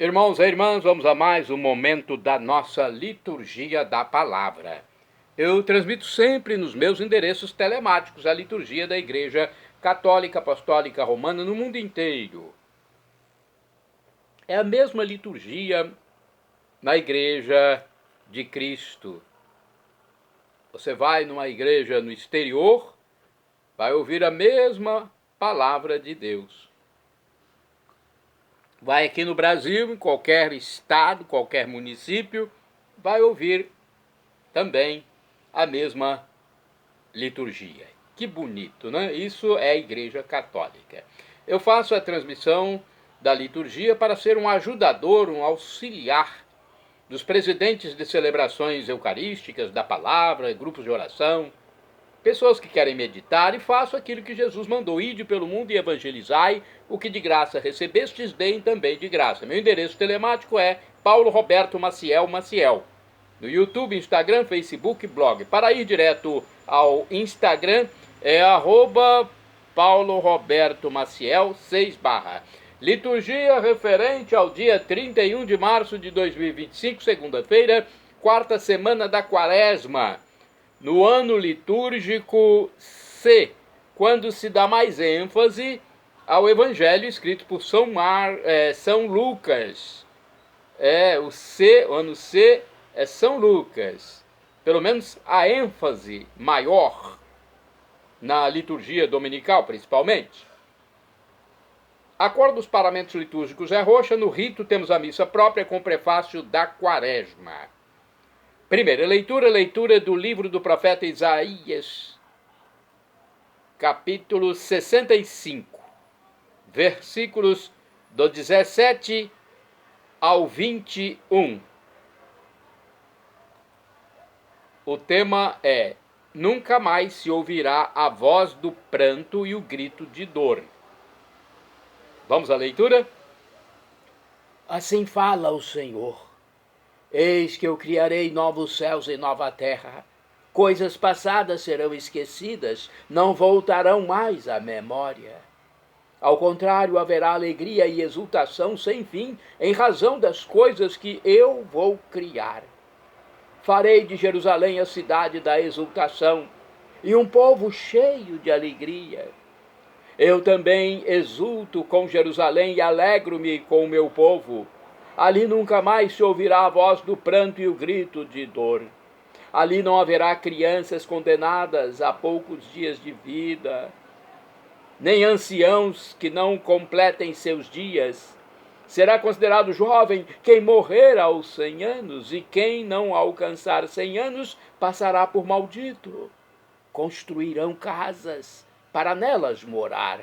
Irmãos e irmãs, vamos a mais um momento da nossa liturgia da palavra. Eu transmito sempre nos meus endereços telemáticos a liturgia da Igreja Católica Apostólica Romana no mundo inteiro. É a mesma liturgia na Igreja de Cristo. Você vai numa igreja no exterior, vai ouvir a mesma palavra de Deus. Vai aqui no Brasil, em qualquer estado, qualquer município, vai ouvir também a mesma liturgia. Que bonito, né? Isso é a Igreja Católica. Eu faço a transmissão da liturgia para ser um ajudador, um auxiliar dos presidentes de celebrações eucarísticas, da palavra, grupos de oração, pessoas que querem meditar, e faço aquilo que Jesus mandou: ide pelo mundo e evangelizai, o que de graça recebestes, deem também de graça. Meu endereço telemático é Paulo Roberto Maciel Maciel. No YouTube, Instagram, Facebook, blog. Para ir direto ao Instagram, é @Paulo Roberto Maciel 6 /. Liturgia referente ao dia 31 de março de 2025, segunda-feira, quarta semana da Quaresma. No ano litúrgico C, quando se dá mais ênfase ao Evangelho escrito por São Lucas. O ano C é São Lucas. Pelo menos a ênfase maior na liturgia dominical, principalmente. A cor dos paramentos litúrgicos é roxa. No rito temos a missa própria com o prefácio da Quaresma. Primeira leitura do livro do profeta Isaías, capítulo 65, versículos do 17 ao 21. O tema é: nunca mais se ouvirá a voz do pranto e o grito de dor. Vamos à leitura? Assim fala o Senhor: eis que eu criarei novos céus e nova terra. Coisas passadas serão esquecidas, não voltarão mais à memória. Ao contrário, haverá alegria e exultação sem fim, em razão das coisas que eu vou criar. Farei de Jerusalém a cidade da exultação, e um povo cheio de alegria. Eu também exulto com Jerusalém e alegro-me com o meu povo. Ali nunca mais se ouvirá a voz do pranto e o grito de dor. Ali não haverá crianças condenadas a poucos dias de vida, nem anciãos que não completem seus dias. Será considerado jovem quem morrer aos 100 anos, e quem não alcançar 100 anos passará por maldito. Construirão casas para nelas morar,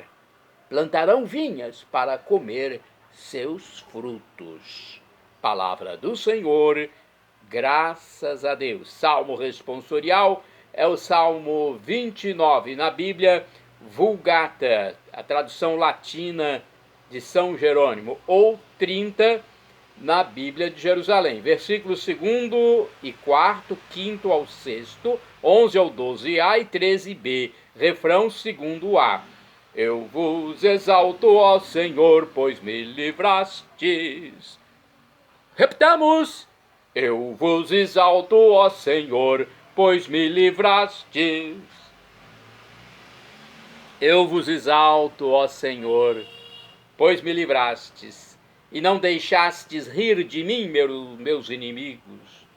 plantarão vinhas para comer seus frutos. Palavra do Senhor, graças a Deus. Salmo responsorial é o Salmo 29, na Bíblia Vulgata, a tradução latina de São Jerônimo, ou 30 na Bíblia de Jerusalém. Versículos 2º e 4º, 5º ao 6º, 11 ao 12a e 13b. Refrão 2º-a. Eu vos exalto, ó Senhor, pois me livrastes. Repetamos. Eu vos exalto, ó Senhor, pois me livrastes. Eu vos exalto, ó Senhor, pois me livrastes, e não deixastes rir de mim, meus inimigos.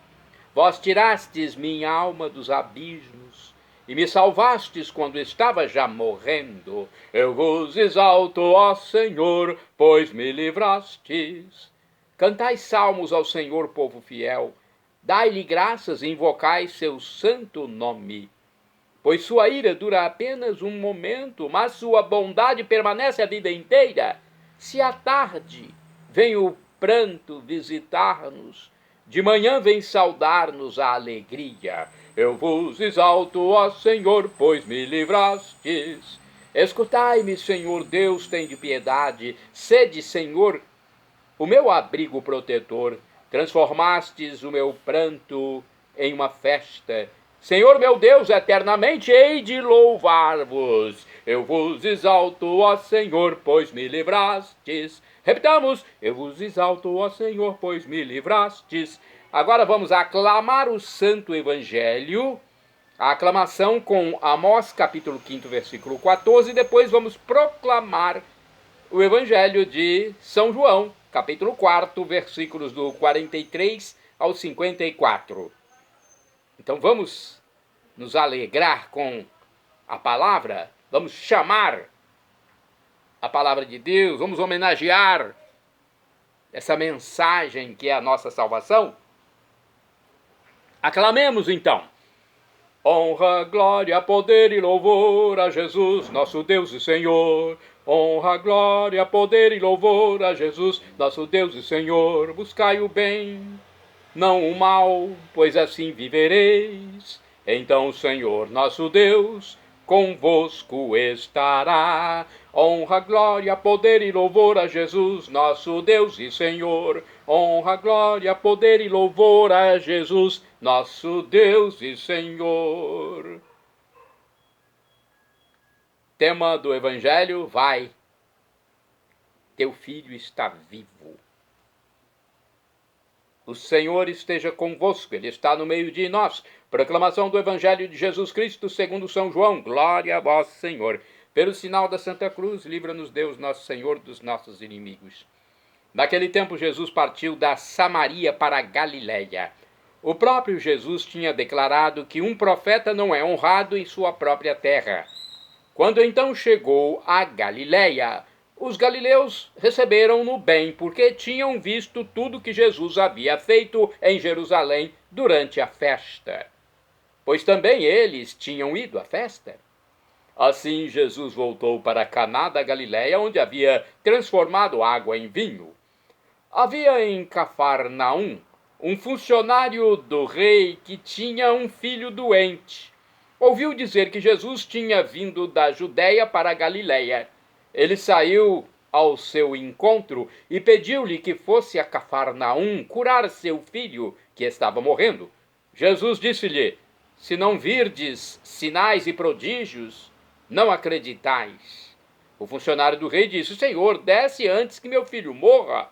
Vós tirastes minha alma dos abismos, e me salvastes quando estava já morrendo. Eu vos exalto, ó Senhor, pois me livrastes. Cantai salmos ao Senhor, povo fiel. Dai-lhe graças e invocai seu santo nome. Pois sua ira dura apenas um momento, mas sua bondade permanece a vida inteira. Se à tarde vem o pranto visitar-nos, de manhã vem saudar-nos a alegria. Eu vos exalto, ó Senhor, pois me livrastes. Escutai-me, Senhor Deus, tende piedade. Sede, Senhor, o meu abrigo protetor. Transformastes o meu pranto em uma festa. Senhor meu Deus, eternamente hei de louvar-vos. eu vos exalto, ó Senhor, pois me livrastes. Repitamos, eu vos exalto, ó Senhor, pois me livrastes. Agora vamos aclamar o Santo Evangelho, a aclamação com Amós, capítulo 5, versículo 14, e depois vamos proclamar o Evangelho de São João, capítulo 4, versículos do 43 ao 54. Então vamos nos alegrar com a palavra, vamos chamar a palavra de Deus, vamos homenagear essa mensagem que é a nossa salvação. Aclamemos então. Honra, glória, poder e louvor a Jesus, nosso Deus e Senhor. Honra, glória, poder e louvor a Jesus, nosso Deus e Senhor. Buscai o bem, não o mal, pois assim vivereis. Então o Senhor, nosso Deus, convosco estará. Honra, glória, poder e louvor a Jesus, nosso Deus e Senhor. Honra, glória, poder e louvor a Jesus, nosso Deus e Senhor. Tema do Evangelho vai: teu filho está vivo. O Senhor esteja convosco, Ele está no meio de nós. Proclamação do Evangelho de Jesus Cristo segundo São João. Glória a vós, Senhor. Pelo sinal da Santa Cruz, livra-nos Deus, nosso Senhor, dos nossos inimigos. Naquele tempo, Jesus partiu da Samaria para a Galiléia. O próprio Jesus tinha declarado que um profeta não é honrado em sua própria terra. Quando então chegou a Galiléia, os galileus receberam-no bem, porque tinham visto tudo que Jesus havia feito em Jerusalém durante a festa. Pois também eles tinham ido à festa. Assim, Jesus voltou para Caná da Galiléia, onde havia transformado água em vinho. Havia em Cafarnaum um funcionário do rei que tinha um filho doente. Ouviu dizer que Jesus tinha vindo da Judéia para a Galiléia. Ele saiu ao seu encontro e pediu-lhe que fosse a Cafarnaum curar seu filho, que estava morrendo. Jesus disse-lhe: se não virdes sinais e prodígios, não acreditais. O funcionário do rei disse: Senhor, desce antes que meu filho morra.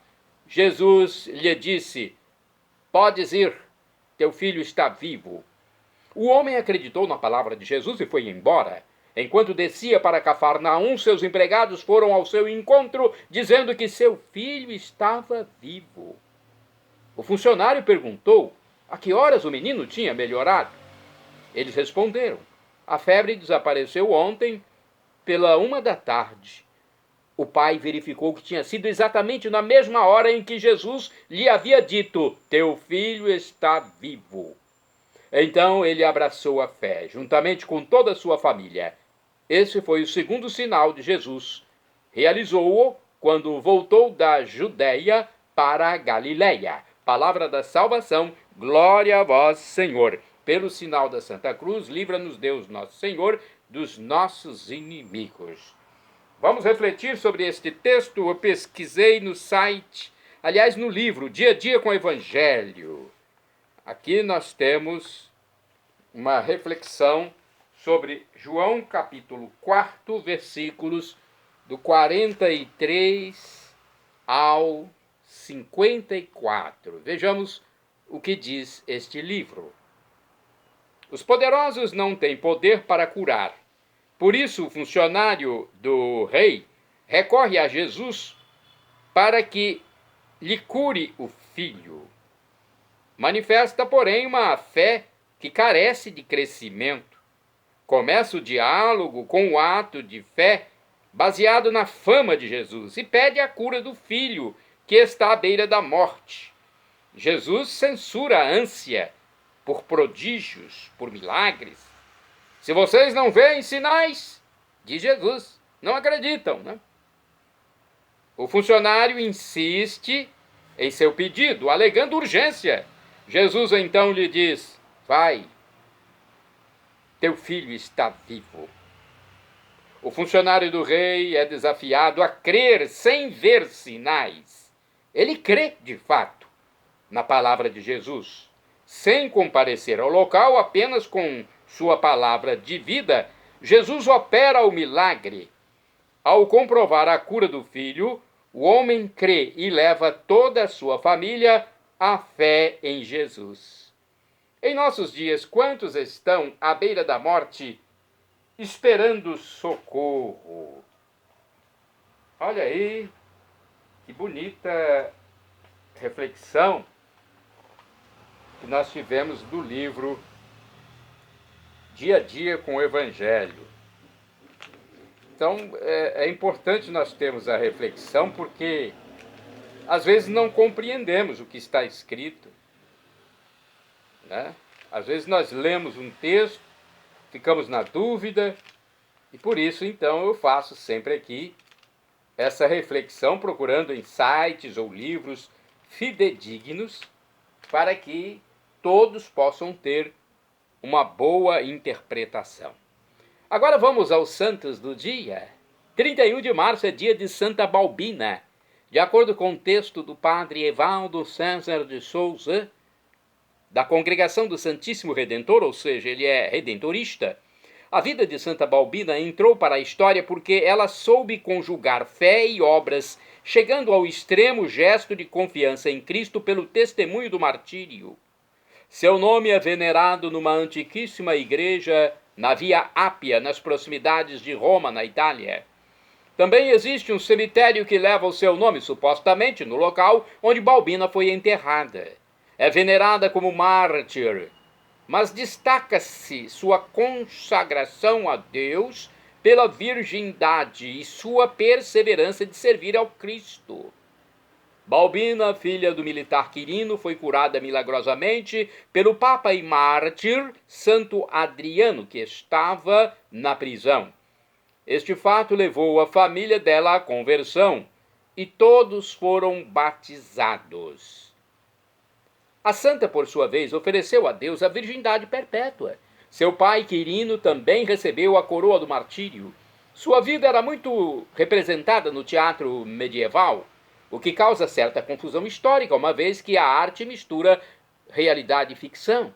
Jesus lhe disse: podes ir, teu filho está vivo. O homem acreditou na palavra de Jesus e foi embora. Enquanto descia para Cafarnaum, seus empregados foram ao seu encontro, dizendo que seu filho estava vivo. O funcionário perguntou a que horas o menino tinha melhorado. Eles responderam: a febre desapareceu ontem pela 1 da tarde. O pai verificou que tinha sido exatamente na mesma hora em que Jesus lhe havia dito: teu filho está vivo. Então ele abraçou a fé, juntamente com toda a sua família. Esse foi o segundo sinal de Jesus. Realizou-o quando voltou da Judéia para a Galiléia. Palavra da salvação, glória a vós, Senhor. Pelo sinal da Santa Cruz, livra-nos Deus, nosso Senhor, dos nossos inimigos. Vamos refletir sobre este texto. Eu pesquisei no site, aliás, no livro Dia a Dia com o Evangelho. Aqui nós temos uma reflexão sobre João capítulo 4, versículos do 43 ao 54. Vejamos o que diz este livro. Os poderosos não têm poder para curar. Por isso, o funcionário do rei recorre a Jesus para que lhe cure o filho. Manifesta, porém, uma fé que carece de crescimento. Começa o diálogo com o ato de fé baseado na fama de Jesus e pede a cura do filho que está à beira da morte. Jesus censura a ânsia por prodígios, por milagres. Se vocês não veem sinais, diz Jesus, não acreditam, né? O funcionário insiste em seu pedido, alegando urgência. Jesus então lhe diz: vai, teu filho está vivo. O funcionário do rei é desafiado a crer sem ver sinais. Ele crê, de fato, na palavra de Jesus, sem comparecer ao local, apenas com sua palavra de vida, Jesus opera o milagre. Ao comprovar a cura do filho, o homem crê e leva toda a sua família à fé em Jesus. Em nossos dias, quantos estão à beira da morte esperando socorro? Olha aí, que bonita reflexão que nós tivemos do livro Dia a Dia com o Evangelho. Então, é importante nós termos a reflexão, porque às vezes não compreendemos o que está escrito, né? Às vezes nós lemos um texto, ficamos na dúvida, e por isso, então, eu faço sempre aqui essa reflexão, procurando em sites ou livros fidedignos, para que todos possam ter uma boa interpretação. Agora vamos aos santos do dia. 31 de março é dia de Santa Balbina. De acordo com o texto do padre Evaldo César de Souza, da Congregação do Santíssimo Redentor, ou seja, ele é redentorista, a vida de Santa Balbina entrou para a história porque ela soube conjugar fé e obras, chegando ao extremo gesto de confiança em Cristo pelo testemunho do martírio. Seu nome é venerado numa antiquíssima igreja na Via Ápia, nas proximidades de Roma, na Itália. Também existe um cemitério que leva o seu nome, supostamente, no local onde Balbina foi enterrada. É venerada como mártir, mas destaca-se sua consagração a Deus pela virgindade e sua perseverança de servir ao Cristo. Balbina, filha do militar Quirino, foi curada milagrosamente pelo Papa e mártir Santo Adriano, que estava na prisão. Este fato levou a família dela à conversão e todos foram batizados. A santa, por sua vez, ofereceu a Deus a virgindade perpétua. Seu pai Quirino também recebeu a coroa do martírio. Sua vida era muito representada no teatro medieval, o que causa certa confusão histórica, uma vez que a arte mistura realidade e ficção.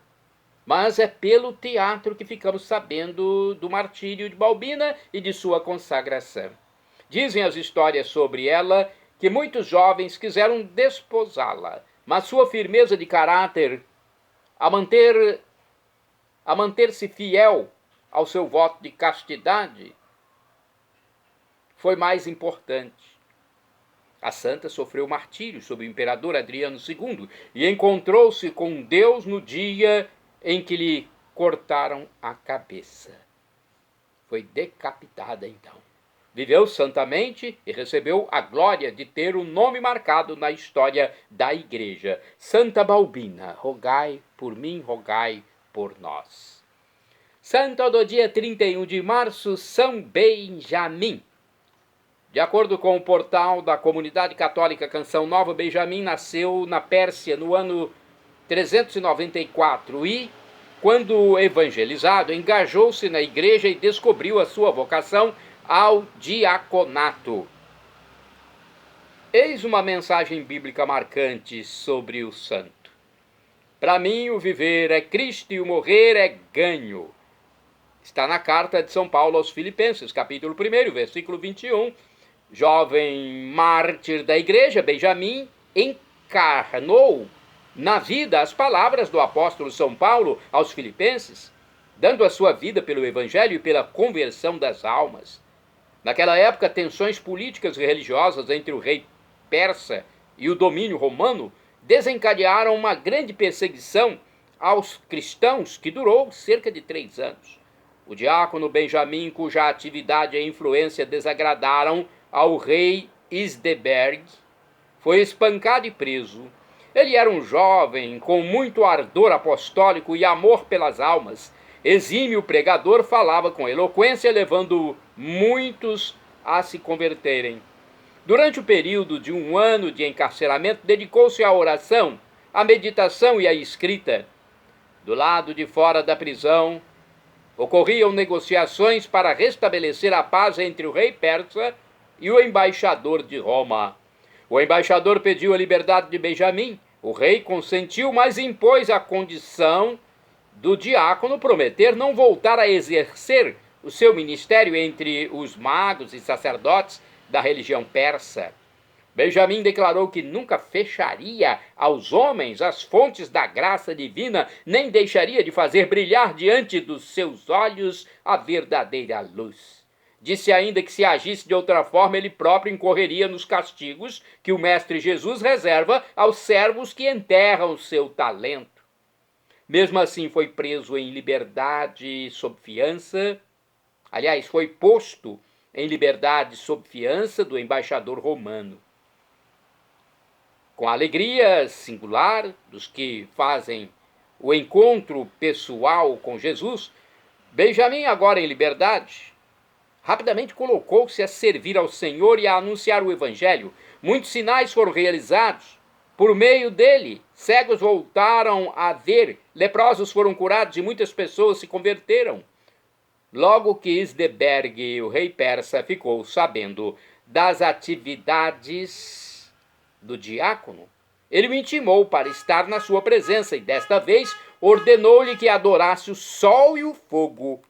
Mas é pelo teatro que ficamos sabendo do martírio de Balbina e de sua consagração. Dizem as histórias sobre ela que muitos jovens quiseram desposá-la, mas sua firmeza de caráter, a manter-se fiel ao seu voto de castidade, foi mais importante. A santa sofreu martírio sob o imperador Adriano II e encontrou-se com Deus no dia em que lhe cortaram a cabeça. Foi decapitada então. Viveu santamente e recebeu a glória de ter o nome marcado na história da Igreja. Santa Balbina, rogai por mim, rogai por nós. Santo do dia 31 de março, São Benjamim. De acordo com o portal da Comunidade Católica Canção Nova, Benjamim nasceu na Pérsia no ano 394 e, quando evangelizado, engajou-se na igreja e descobriu a sua vocação ao diaconato. Eis uma mensagem bíblica marcante sobre o santo. Para mim, o viver é Cristo e o morrer é ganho. Está na carta de São Paulo aos Filipenses, capítulo 1, versículo 21. Jovem mártir da igreja, Benjamim encarnou na vida as palavras do apóstolo São Paulo aos Filipenses, dando a sua vida pelo evangelho e pela conversão das almas. Naquela época, tensões políticas e religiosas entre o rei persa e o domínio romano desencadearam uma grande perseguição aos cristãos que durou cerca de 3 anos. O diácono Benjamim, cuja atividade e influência desagradaram ao rei Isdeberg, foi espancado e preso. Ele era um jovem com muito ardor apostólico e amor pelas almas. Exímio pregador, falava com eloquência, levando muitos a se converterem. Durante o período de 1 ano de encarceramento, dedicou-se à oração, à meditação e à escrita. Do lado de fora da prisão, ocorriam negociações para restabelecer a paz entre o rei persa e o embaixador de Roma. O embaixador pediu a liberdade de Benjamim. O rei consentiu, mas impôs a condição do diácono prometer não voltar a exercer o seu ministério entre os magos e sacerdotes da religião persa. Benjamim declarou que nunca fecharia aos homens as fontes da graça divina, nem deixaria de fazer brilhar diante dos seus olhos a verdadeira luz. Disse ainda que se agisse de outra forma, ele próprio incorreria nos castigos que o Mestre Jesus reserva aos servos que enterram o seu talento. Mesmo assim, foi preso em liberdade sob fiança. Aliás, foi posto em liberdade sob fiança do embaixador romano. Com a alegria singular dos que fazem o encontro pessoal com Jesus, Benjamim, agora em liberdade, rapidamente colocou-se a servir ao Senhor e a anunciar o Evangelho. Muitos sinais foram realizados. Por meio dele, cegos voltaram a ver, leprosos foram curados e muitas pessoas se converteram. Logo que Isdeberg, o rei persa, ficou sabendo das atividades do diácono, ele o intimou para estar na sua presença e, desta vez, ordenou-lhe que adorasse o sol e o fogo.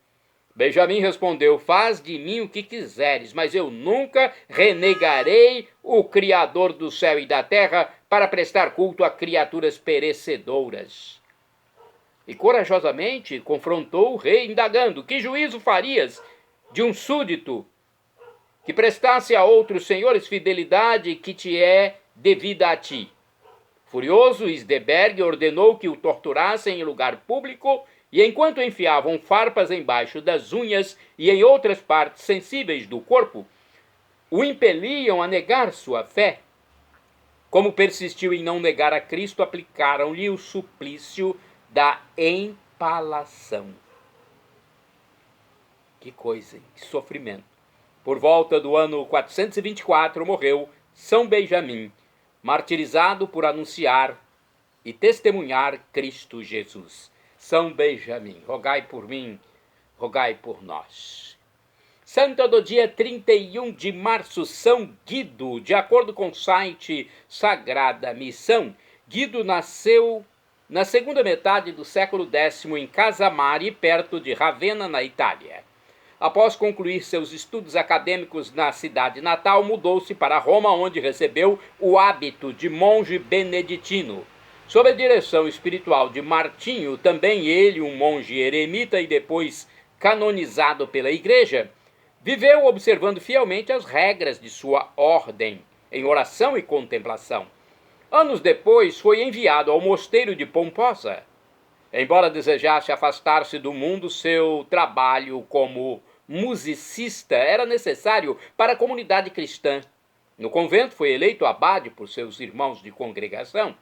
Benjamim respondeu: faz de mim o que quiseres, mas eu nunca renegarei o Criador do céu e da terra para prestar culto a criaturas perecedouras. E corajosamente confrontou o rei, indagando: que juízo farias de um súdito que prestasse a outros senhores fidelidade que te é devida a ti? Furioso, Isdeberg ordenou que o torturassem em lugar público e, enquanto enfiavam farpas embaixo das unhas e em outras partes sensíveis do corpo, o impeliam a negar sua fé. Como persistiu em não negar a Cristo, aplicaram-lhe o suplício da empalação. Que coisa, que sofrimento. Por volta do ano 424 morreu São Benjamim, martirizado por anunciar e testemunhar Cristo Jesus. São Benjamim, rogai por mim, rogai por nós. Santa do dia 31 de março, São Guido. De acordo com o site Sagrada Missão, Guido nasceu na segunda metade do século X em Casamari, perto de Ravenna, na Itália. Após concluir seus estudos acadêmicos na cidade natal, mudou-se para Roma, onde recebeu o hábito de monge beneditino. Sob a direção espiritual de Martinho, também ele um monge eremita e depois canonizado pela Igreja, viveu observando fielmente as regras de sua ordem, em oração e contemplação. Anos depois, foi enviado ao mosteiro de Pomposa. Embora desejasse afastar-se do mundo, seu trabalho como musicista era necessário para a comunidade cristã. No convento foi eleito abade por seus irmãos de congregação.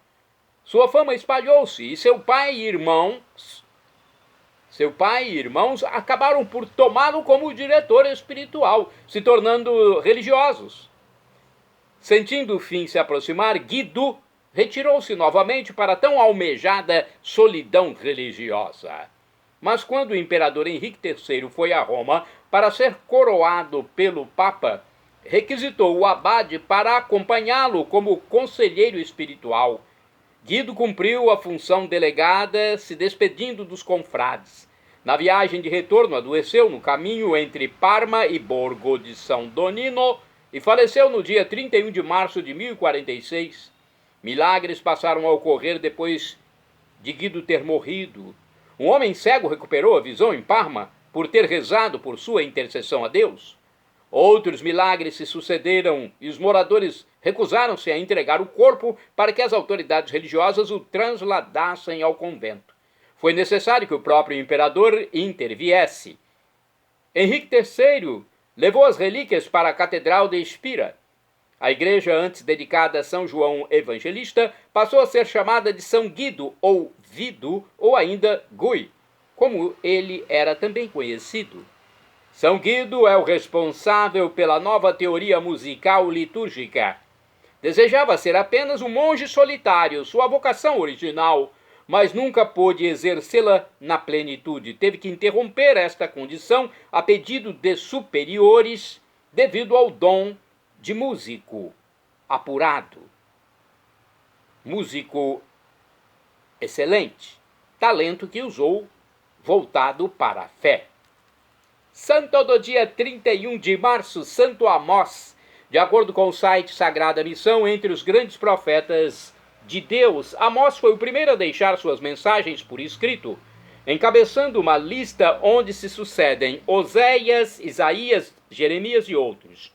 Sua fama espalhou-se e seu pai e irmãos acabaram por tomá-lo como diretor espiritual, se tornando religiosos. Sentindo o fim se aproximar, Guido retirou-se novamente para a tão almejada solidão religiosa. Mas quando o imperador Henrique III foi a Roma para ser coroado pelo Papa, requisitou o abade para acompanhá-lo como conselheiro espiritual. Guido cumpriu a função delegada, se despedindo dos confrades. Na viagem de retorno, adoeceu no caminho entre Parma e Borgo de São Donino e faleceu no dia 31 de março de 1046. Milagres passaram a ocorrer depois de Guido ter morrido. Um homem cego recuperou a visão em Parma por ter rezado por sua intercessão a Deus. Outros milagres se sucederam e os moradores recusaram-se a entregar o corpo para que as autoridades religiosas o transladassem ao convento. Foi necessário que o próprio imperador interviesse. Henrique III levou as relíquias para a Catedral de Spira. A igreja, antes dedicada a São João Evangelista, passou a ser chamada de São Guido, ou Vido, ou ainda Gui, como ele era também conhecido. São Guido é o responsável pela nova teoria musical litúrgica. Desejava ser apenas um monge solitário, sua vocação original, mas nunca pôde exercê-la na plenitude. Teve que interromper esta condição a pedido de superiores devido ao dom de músico apurado, músico excelente, talento que usou voltado para a fé. Santo do dia 31 de março, Santo Amós. De acordo com o site Sagrada Missão, entre os grandes profetas de Deus, Amós foi o primeiro a deixar suas mensagens por escrito, encabeçando uma lista onde se sucedem Oséias, Isaías, Jeremias e outros.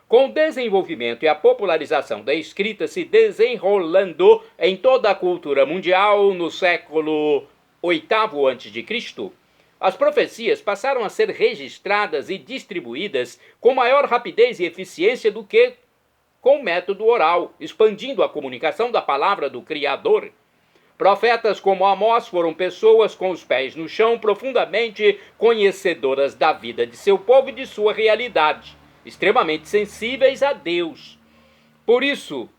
Com o desenvolvimento e a popularização da escrita se desenrolando em toda a cultura mundial no século VIII a.C., as profecias passaram a ser registradas e distribuídas com maior rapidez e eficiência do que com o método oral, expandindo a comunicação da palavra do Criador. Profetas como Amós foram pessoas com os pés no chão, profundamente conhecedoras da vida de seu povo e de sua realidade, extremamente sensíveis a Deus. Por isso,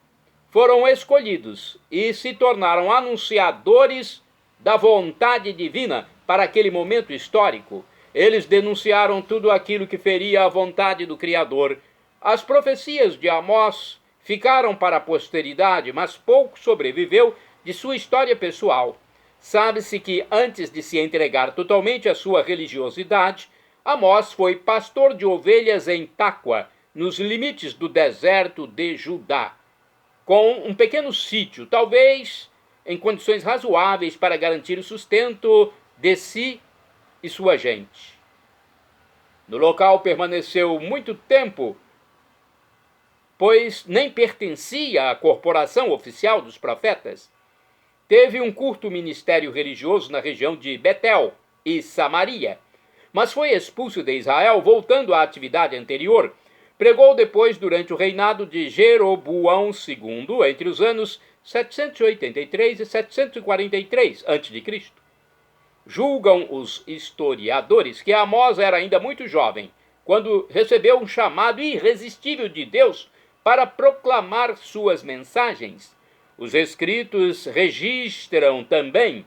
foram escolhidos e se tornaram anunciadores da vontade divina para aquele momento histórico. Eles denunciaram tudo aquilo que feria a vontade do Criador. As profecias de Amós ficaram para a posteridade, mas pouco sobreviveu de sua história pessoal. Sabe-se que antes de se entregar totalmente à sua religiosidade, Amós foi pastor de ovelhas em Táqua, nos limites do deserto de Judá, com um pequeno sítio, talvez em condições razoáveis para garantir o sustento de si e sua gente. No local permaneceu muito tempo, pois nem pertencia à corporação oficial dos profetas. Teve um curto ministério religioso na região de Betel e Samaria, mas foi expulso de Israel, voltando à atividade anterior. Pregou depois durante o reinado de Jeroboão II, entre os anos 783 e 743 a.C. Julgam os historiadores que Amós era ainda muito jovem, quando recebeu um chamado irresistível de Deus para proclamar suas mensagens. Os escritos registram também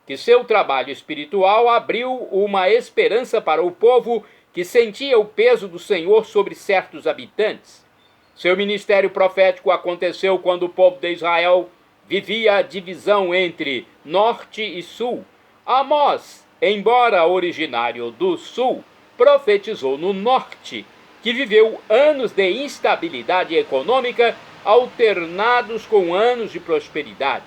que seu trabalho espiritual abriu uma esperança para o povo que sentia o peso do Senhor sobre certos habitantes. Seu ministério profético aconteceu quando o povo de Israel vivia a divisão entre norte e sul. Amós, embora originário do sul, profetizou no norte, que viveu anos de instabilidade econômica alternados com anos de prosperidade.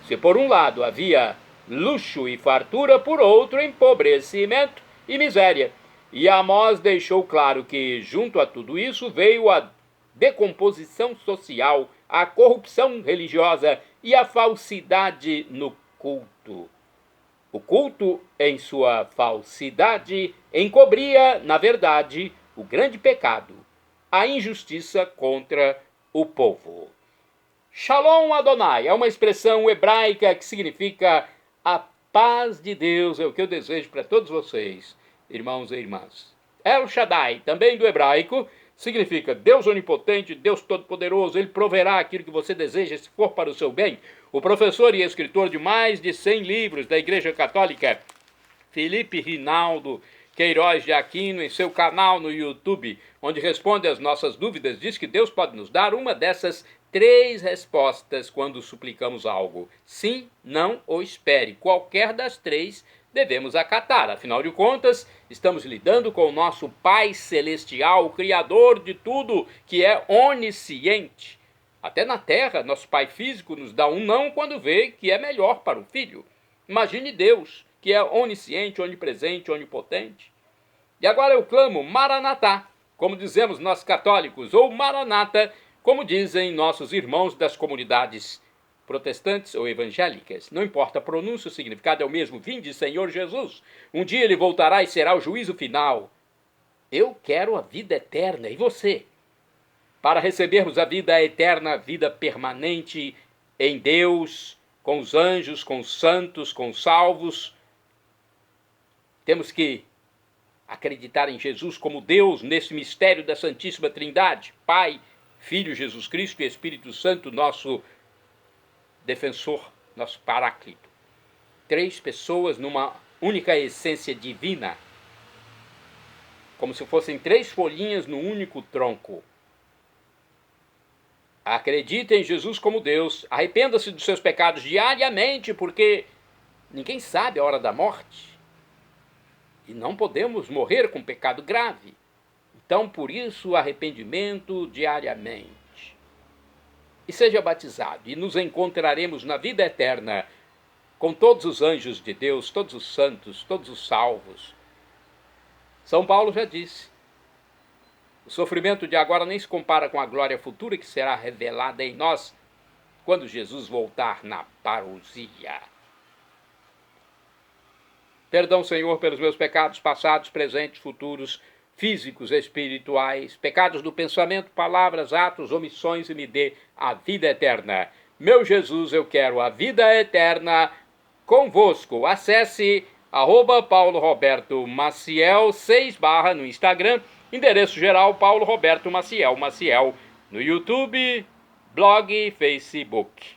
Se por um lado havia luxo e fartura, por outro empobrecimento e miséria. E Amós deixou claro que, junto a tudo isso, veio a decomposição social, a corrupção religiosa e a falsidade no culto. O culto, em sua falsidade, encobria, na verdade, o grande pecado, a injustiça contra o povo. Shalom Adonai é uma expressão hebraica que significa a paz de Deus, é o que eu desejo para todos vocês, irmãos e irmãs. El Shaddai, também do hebraico, significa Deus onipotente, Deus todo-poderoso. Ele proverá aquilo que você deseja, se for para o seu bem. O professor e escritor de mais de 100 livros da Igreja Católica, Felipe Rinaldo Queiroz de Aquino, em seu canal no YouTube, onde responde às nossas dúvidas, diz que Deus pode nos dar uma dessas 3 respostas quando suplicamos algo. Sim, não ou espere. Qualquer das 3 devemos acatar. Afinal de contas, estamos lidando com o nosso Pai Celestial, o Criador de tudo, que é onisciente. Até na Terra, nosso Pai físico nos dá um não quando vê que é melhor para o filho. Imagine Deus, que é onisciente, onipresente, onipotente. E agora eu clamo Maranatá, como dizemos nós católicos, ou Maranata, como dizem nossos irmãos das comunidades protestantes ou evangélicas. Não importa a pronúncia, o significado é o mesmo. Vinde, Senhor Jesus. Um dia ele voltará e será o juízo final. Eu quero a vida eterna. E você? Para recebermos a vida eterna, a vida permanente em Deus, com os anjos, com os santos, com os salvos, temos que acreditar em Jesus como Deus, nesse mistério da Santíssima Trindade, Pai, Filho Jesus Cristo e Espírito Santo, nosso defensor, nosso paráclito. 3 pessoas numa única essência divina, como se fossem 3 folhinhas no único tronco. Acredite em Jesus como Deus, arrependa-se dos seus pecados diariamente, porque ninguém sabe a hora da morte. E não podemos morrer com pecado grave. Então, por isso, arrependimento diariamente. E seja batizado, e nos encontraremos na vida eterna com todos os anjos de Deus, todos os santos, todos os salvos. São Paulo já disse: o sofrimento de agora nem se compara com a glória futura que será revelada em nós quando Jesus voltar na parousia. Perdão, Senhor, pelos meus pecados passados, presentes, futuros, físicos, espirituais, pecados do pensamento, palavras, atos, omissões, e me dê a vida eterna. Meu Jesus, eu quero a vida eterna convosco. Acesse @Paulo Roberto Maciel 6/ no Instagram, endereço geral Paulo Roberto Maciel no YouTube, blog, Facebook.